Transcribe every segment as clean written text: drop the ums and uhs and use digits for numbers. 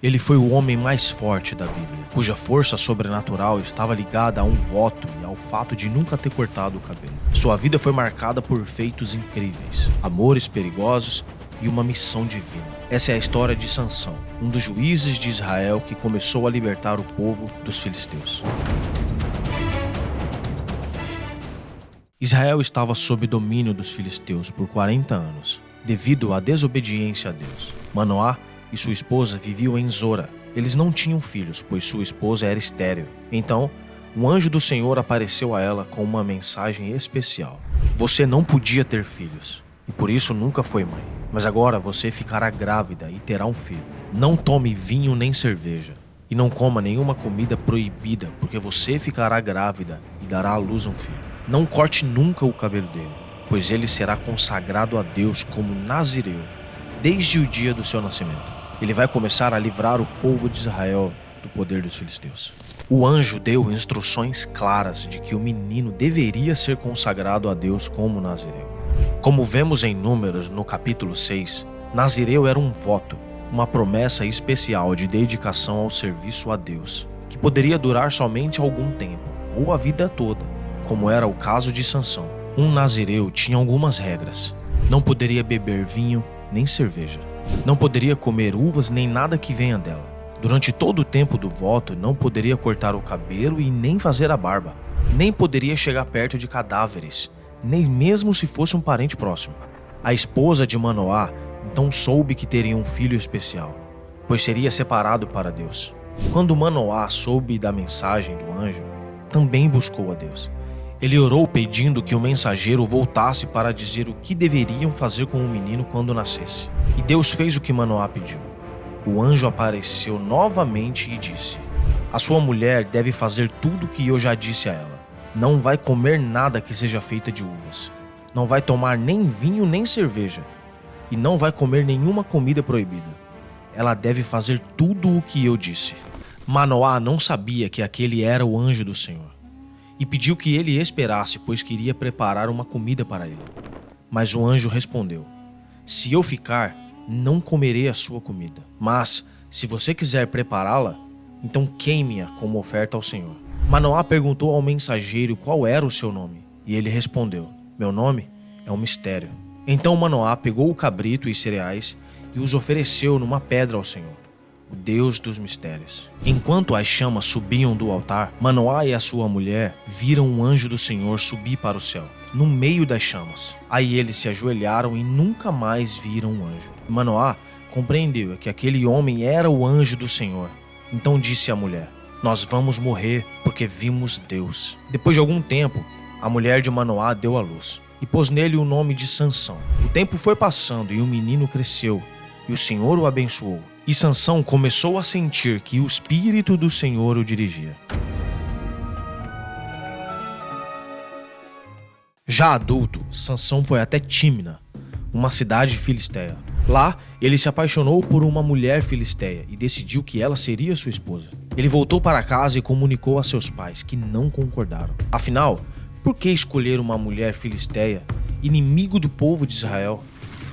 Ele foi o homem mais forte da Bíblia, cuja força sobrenatural estava ligada a um voto e ao fato de nunca ter cortado o cabelo. Sua vida foi marcada por feitos incríveis, amores perigosos e uma missão divina. Essa é a história de Sansão, um dos juízes de Israel que começou a libertar o povo dos filisteus. Israel estava sob domínio dos filisteus por 40 anos, devido à desobediência a Deus. Manoá e sua esposa viviam em Zora. Eles não tinham filhos, pois sua esposa era estéril. Então, um anjo do Senhor apareceu a ela com uma mensagem especial. Você não podia ter filhos, e por isso nunca foi mãe. Mas agora você ficará grávida e terá um filho. Não tome vinho nem cerveja, e não coma nenhuma comida proibida, porque você ficará grávida e dará à luz um filho. Não corte nunca o cabelo dele, pois ele será consagrado a Deus como nazireu, desde o dia do seu nascimento. Ele vai começar a livrar o povo de Israel do poder dos filisteus. O anjo deu instruções claras de que o menino deveria ser consagrado a Deus como nazireu. Como vemos em Números no capítulo 6, nazireu era um voto, uma promessa especial de dedicação ao serviço a Deus, que poderia durar somente algum tempo, ou a vida toda, como era o caso de Sansão. Um nazireu tinha algumas regras. Não poderia beber vinho nem cerveja. Não poderia comer uvas nem nada que venha dela. Durante todo o tempo do voto, não poderia cortar o cabelo e nem fazer a barba. Nem poderia chegar perto de cadáveres, nem mesmo se fosse um parente próximo. A esposa de Manoá então soube que teria um filho especial, pois seria separado para Deus. Quando Manoá soube da mensagem do anjo, também buscou a Deus. Ele orou pedindo que o mensageiro voltasse para dizer o que deveriam fazer com o menino quando nascesse. E Deus fez o que Manoá pediu. O anjo apareceu novamente e disse: a sua mulher deve fazer tudo o que eu já disse a ela. Não vai comer nada que seja feita de uvas. Não vai tomar nem vinho nem cerveja. E não vai comer nenhuma comida proibida. Ela deve fazer tudo o que eu disse. Manoá não sabia que aquele era o anjo do Senhor. E pediu que ele esperasse, pois queria preparar uma comida para ele. Mas o anjo respondeu: se eu ficar, não comerei a sua comida. Mas, se você quiser prepará-la, então queime-a como oferta ao Senhor. Manoá perguntou ao mensageiro qual era o seu nome. E ele respondeu: meu nome é um mistério. Então Manoá pegou o cabrito e cereais e os ofereceu numa pedra ao Senhor, o Deus dos mistérios. Enquanto as chamas subiam do altar, Manoá e a sua mulher viram um anjo do Senhor subir para o céu, no meio das chamas. Aí eles se ajoelharam e nunca mais viram o anjo. Manoá compreendeu que aquele homem era o anjo do Senhor. Então disse à mulher: nós vamos morrer porque vimos Deus. Depois de algum tempo, a mulher de Manoá deu à luz e pôs nele o nome de Sansão. O tempo foi passando e o menino cresceu, e o Senhor o abençoou. E Sansão começou a sentir que o Espírito do Senhor o dirigia. Já adulto, Sansão foi até Tímina, uma cidade filisteia. Lá, ele se apaixonou por uma mulher filisteia e decidiu que ela seria sua esposa. Ele voltou para casa e comunicou a seus pais, que não concordaram. Afinal, por que escolher uma mulher filisteia, inimigo do povo de Israel?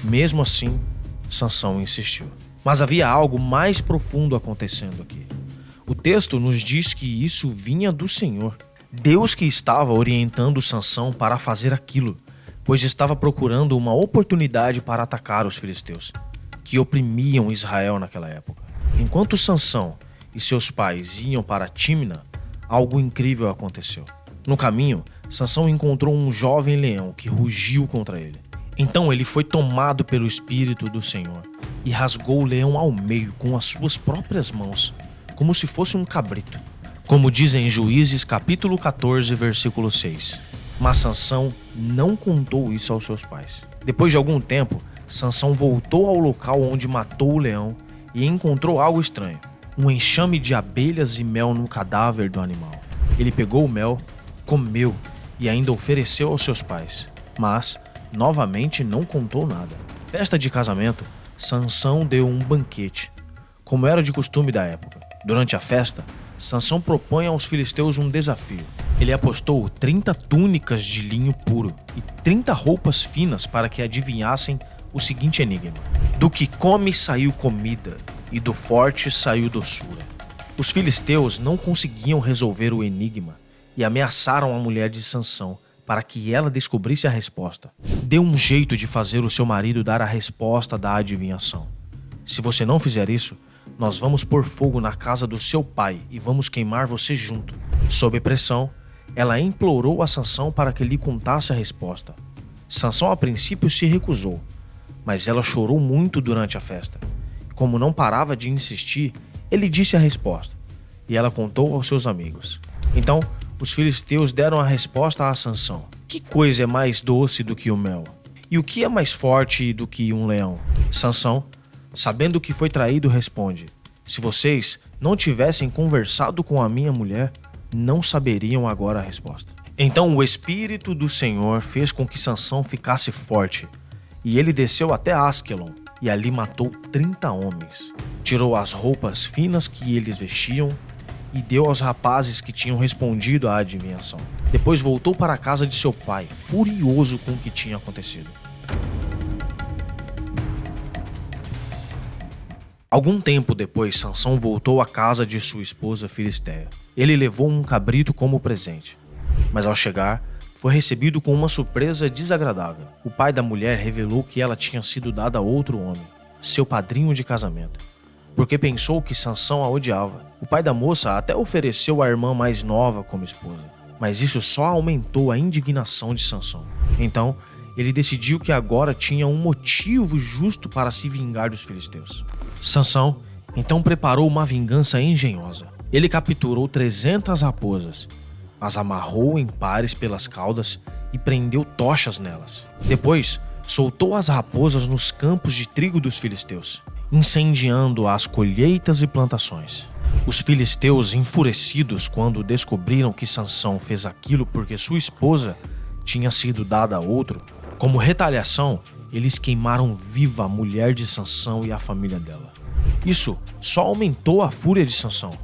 Mesmo assim, Sansão insistiu. Mas havia algo mais profundo acontecendo aqui. O texto nos diz que isso vinha do Senhor. Deus que estava orientando Sansão para fazer aquilo, pois estava procurando uma oportunidade para atacar os filisteus, que oprimiam Israel naquela época. Enquanto Sansão e seus pais iam para Tímina, algo incrível aconteceu. No caminho, Sansão encontrou um jovem leão que rugiu contra ele. Então ele foi tomado pelo Espírito do Senhor e rasgou o leão ao meio com as suas próprias mãos, como se fosse um cabrito. Como diz em Juízes capítulo 14, versículo 6. Mas Sansão não contou isso aos seus pais. Depois de algum tempo, Sansão voltou ao local onde matou o leão e encontrou algo estranho: um enxame de abelhas e mel no cadáver do animal. Ele pegou o mel, comeu e ainda ofereceu aos seus pais, mas novamente não contou nada. Festa de casamento, Sansão deu um banquete, como era de costume da época. Durante a festa, Sansão propõe aos filisteus um desafio. Ele apostou 30 túnicas de linho puro e 30 roupas finas para que adivinhassem o seguinte enigma: do que come saiu comida, e do forte saiu doçura. Os filisteus não conseguiam resolver o enigma e ameaçaram a mulher de Sansão para que ela descobrisse a resposta. Dê um jeito de fazer o seu marido dar a resposta da adivinhação. Se você não fizer isso, nós vamos pôr fogo na casa do seu pai e vamos queimar você junto. Sob pressão, ela implorou a Sansão para que lhe contasse a resposta. Sansão a princípio se recusou, mas ela chorou muito durante a festa. Como não parava de insistir, ele disse a resposta, e ela contou aos seus amigos. Então, os filisteus deram a resposta a Sansão. Que coisa é mais doce do que o mel? E o que é mais forte do que um leão? Sansão, sabendo que foi traído, responde: se vocês não tivessem conversado com a minha mulher, não saberiam agora a resposta. Então o Espírito do Senhor fez com que Sansão ficasse forte, e ele desceu até Asquelon, e ali matou 30 homens. Tirou as roupas finas que eles vestiam e deu aos rapazes que tinham respondido à adivinhação. Depois voltou para a casa de seu pai, furioso com o que tinha acontecido. Algum tempo depois, Sansão voltou à casa de sua esposa Filistéia. Ele levou um cabrito como presente, mas ao chegar, foi recebido com uma surpresa desagradável. O pai da mulher revelou que ela tinha sido dada a outro homem, seu padrinho de casamento, porque pensou que Sansão a odiava. O pai da moça até ofereceu a irmã mais nova como esposa, mas isso só aumentou a indignação de Sansão. Então, ele decidiu que agora tinha um motivo justo para se vingar dos filisteus. Sansão então preparou uma vingança engenhosa. Ele capturou 300 raposas, as amarrou em pares pelas caudas e prendeu tochas nelas. Depois, soltou as raposas nos campos de trigo dos filisteus, incendiando as colheitas e plantações. Os filisteus, enfurecidos quando descobriram que Sansão fez aquilo porque sua esposa tinha sido dada a outro, como retaliação, eles queimaram viva a mulher de Sansão e a família dela. Isso só aumentou a fúria de Sansão.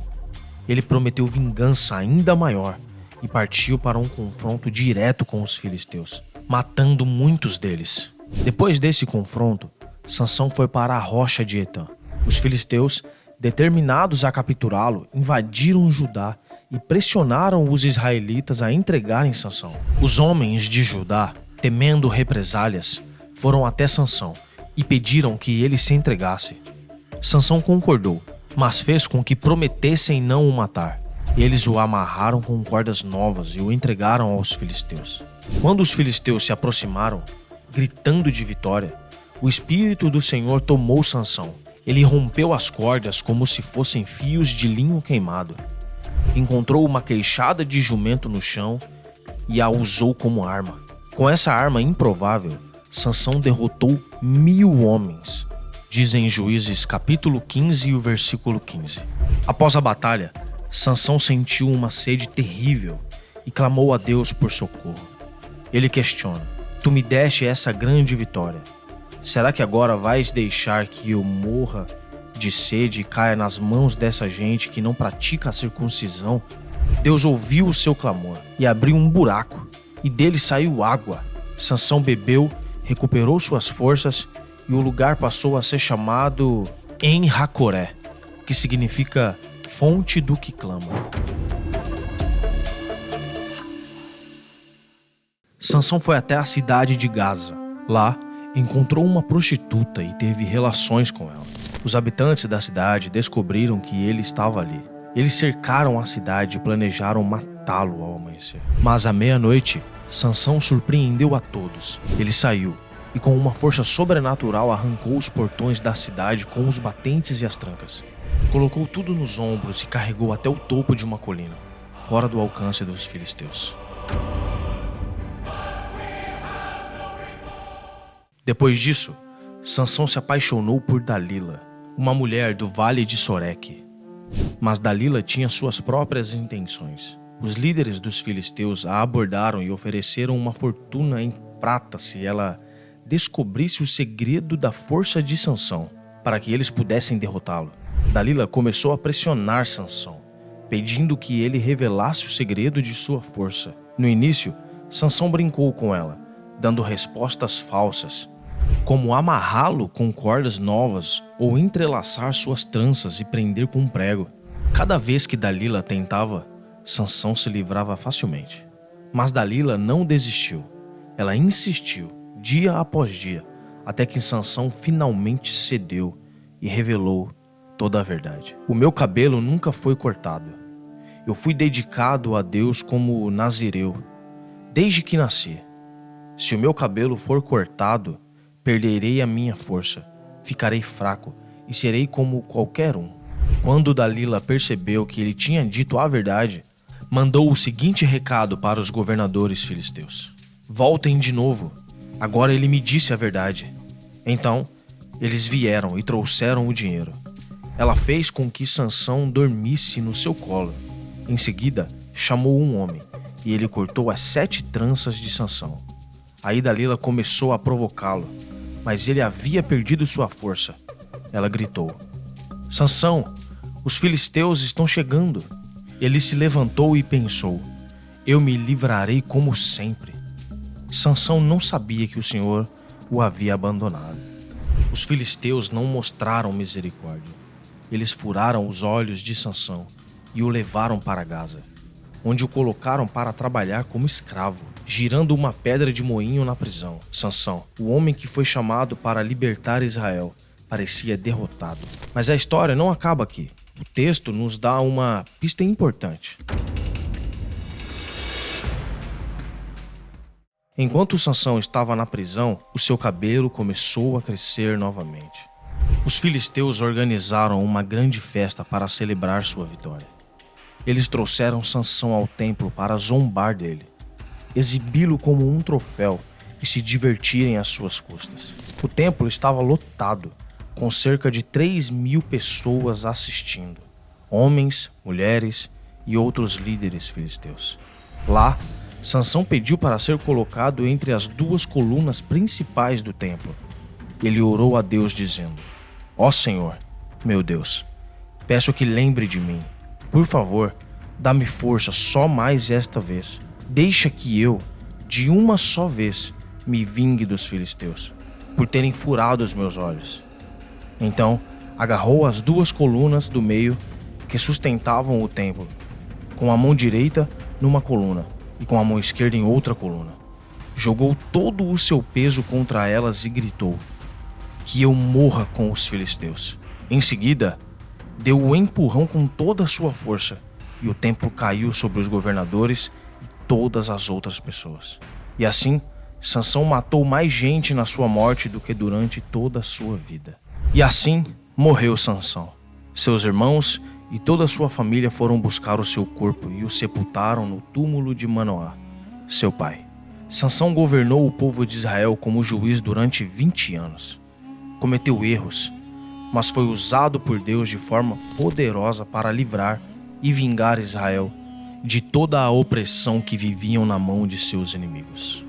Ele prometeu vingança ainda maior e partiu para um confronto direto com os filisteus, matando muitos deles. Depois desse confronto, Sansão foi para a rocha de Etã. Os filisteus, determinados a capturá-lo, invadiram Judá e pressionaram os israelitas a entregarem Sansão. Os homens de Judá, temendo represálias, foram até Sansão e pediram que ele se entregasse. Sansão concordou, mas fez com que prometessem não o matar. Eles o amarraram com cordas novas e o entregaram aos filisteus. Quando os filisteus se aproximaram, gritando de vitória, o Espírito do Senhor tomou Sansão. Ele rompeu as cordas como se fossem fios de linho queimado. Encontrou uma queixada de jumento no chão e a usou como arma. Com essa arma improvável, Sansão derrotou 1000 homens. Dizem Juízes capítulo 15 e o versículo 15. Após a batalha, Sansão sentiu uma sede terrível e clamou a Deus por socorro. Ele questiona: tu me deste essa grande vitória. Será que agora vais deixar que eu morra de sede e caia nas mãos dessa gente que não pratica a circuncisão? Deus ouviu o seu clamor e abriu um buraco, e dele saiu água. Sansão bebeu, recuperou suas forças, e o lugar passou a ser chamado En-Hacoré, que significa fonte do que clama. Sansão foi até a cidade de Gaza. Lá, encontrou uma prostituta e teve relações com ela. Os habitantes da cidade descobriram que ele estava ali. Eles cercaram a cidade e planejaram matá-lo ao amanhecer. Mas à meia-noite, Sansão surpreendeu a todos. Ele saiu e com uma força sobrenatural arrancou os portões da cidade com os batentes e as trancas. Colocou tudo nos ombros e carregou até o topo de uma colina, fora do alcance dos filisteus. Depois disso, Sansão se apaixonou por Dalila, uma mulher do vale de Soreque. Mas Dalila tinha suas próprias intenções. Os líderes dos filisteus a abordaram e ofereceram uma fortuna em prata se ela descobrisse o segredo da força de Sansão, para que eles pudessem derrotá-lo. Dalila começou a pressionar Sansão, pedindo que ele revelasse o segredo de sua força. No início, Sansão brincou com ela, dando respostas falsas, como amarrá-lo com cordas novas ou entrelaçar suas tranças e prender com um prego. Cada vez que Dalila tentava, Sansão se livrava facilmente. Mas Dalila não desistiu. Ela insistiu, dia após dia, até que Sansão finalmente cedeu e revelou toda a verdade. O meu cabelo nunca foi cortado. Eu fui dedicado a Deus como nazireu, desde que nasci. Se o meu cabelo for cortado, perderei a minha força, ficarei fraco e serei como qualquer um. Quando Dalila percebeu que ele tinha dito a verdade, mandou o seguinte recado para os governadores filisteus: voltem de novo, agora ele me disse a verdade. Então, eles vieram e trouxeram o dinheiro. Ela fez com que Sansão dormisse no seu colo. Em seguida, chamou um homem, e ele cortou as 7 tranças de Sansão. Aí Dalila começou a provocá-lo, mas ele havia perdido sua força. Ela gritou: Sansão, os filisteus estão chegando. Ele se levantou e pensou: eu me livrarei como sempre. Sansão não sabia que o Senhor o havia abandonado. Os filisteus não mostraram misericórdia. Eles furaram os olhos de Sansão e o levaram para Gaza, onde o colocaram para trabalhar como escravo, girando uma pedra de moinho na prisão. Sansão, o homem que foi chamado para libertar Israel, parecia derrotado. Mas a história não acaba aqui. O texto nos dá uma pista importante. Enquanto Sansão estava na prisão, o seu cabelo começou a crescer novamente. Os filisteus organizaram uma grande festa para celebrar sua vitória. Eles trouxeram Sansão ao templo para zombar dele, exibi-lo como um troféu e se divertirem às suas custas. O templo estava lotado, com cerca de 3.000 pessoas assistindo, homens, mulheres e outros líderes filisteus. Lá, Sansão pediu para ser colocado entre as 2 colunas principais do templo. Ele orou a Deus dizendo: ó Senhor, meu Deus, peço que lembre de mim. Por favor, dá-me força só mais esta vez. Deixa que eu, de uma só vez, me vingue dos filisteus, por terem furado os meus olhos. Então, agarrou as 2 colunas do meio que sustentavam o templo, com a mão direita numa coluna e com a mão esquerda em outra coluna. Jogou todo o seu peso contra elas e gritou: que eu morra com os filisteus. Em seguida, deu um empurrão com toda a sua força, e o templo caiu sobre os governadores e todas as outras pessoas. E assim, Sansão matou mais gente na sua morte do que durante toda a sua vida. E assim morreu Sansão. Seus irmãos e toda a sua família foram buscar o seu corpo e o sepultaram no túmulo de Manoá, seu pai. Sansão governou o povo de Israel como juiz durante 20 anos. Cometeu erros, mas foi usado por Deus de forma poderosa para livrar e vingar Israel de toda a opressão que viviam na mão de seus inimigos.